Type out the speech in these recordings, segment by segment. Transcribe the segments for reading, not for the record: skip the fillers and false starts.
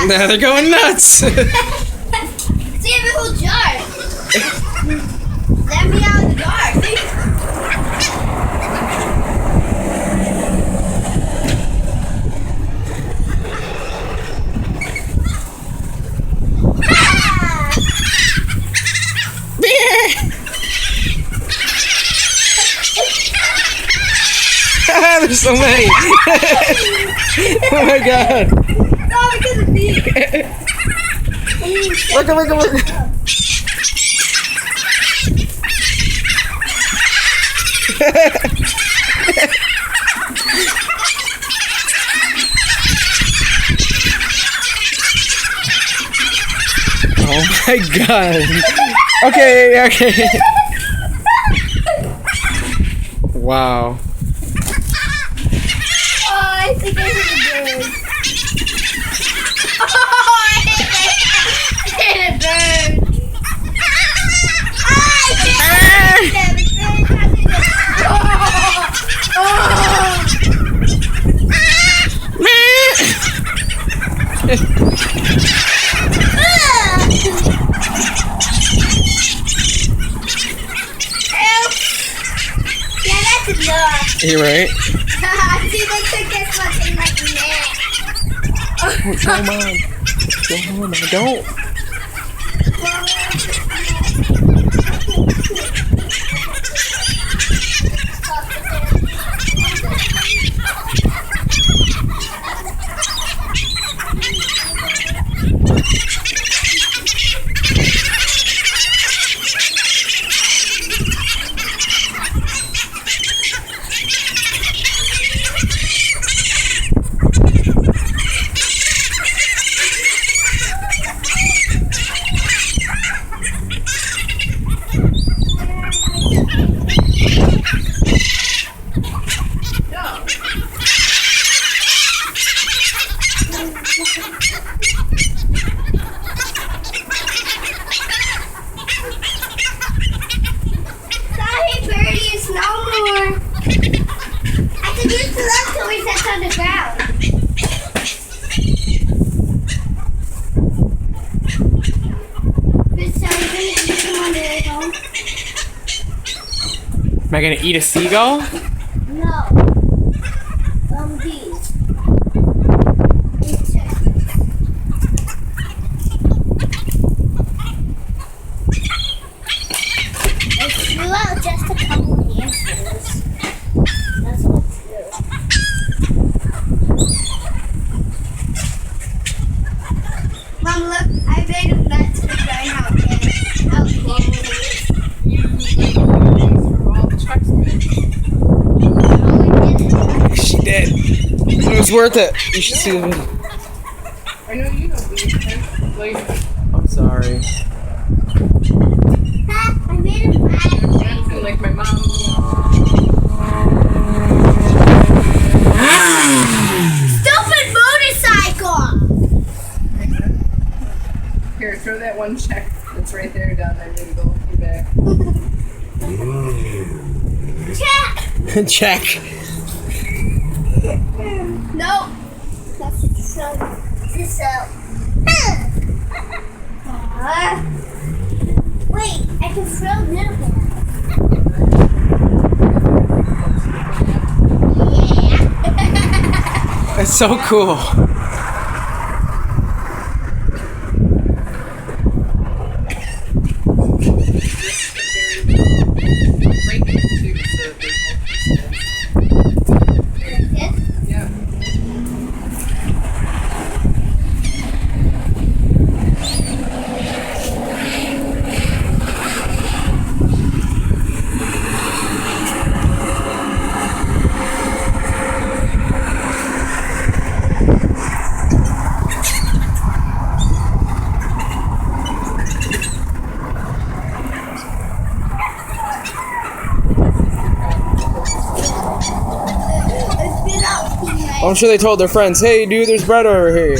Now they're going nuts. See, I have a whole jar. Let me out of the jar. There's so many. Oh my god. Oh, look at the beak. Look. Oh my god. Okay. Wow. I think I hit a bird. Oh, I hit a bird. Yeah, that's enough. You're right. See, they took this one in my neck. Oh, come on. I don't. Sorry, birdie, it's no more. I can use the left till we set on the ground. But sorry, I'm gonna eat them on the way home. Am I gonna eat a seagull? No. These. I threw out just a couple of handfuls. That's what's true. Mom, look, I made a nut to try how cool it is. She did. It was worth it. You should see the video. I know you don't believe like I'm sorry. I made a bag. dancing like my mom. Stupid motorcycle! Here, throw that one check that's right there down there. Maybe go your back. Check! Check. No. That's so. Wait, I can throw little bit. Yeah. It's so cool. Break it too, so that there's no pieces. Yeah. I'm sure they told their friends, hey dude, there's bread over here.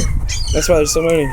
That's why there's so many.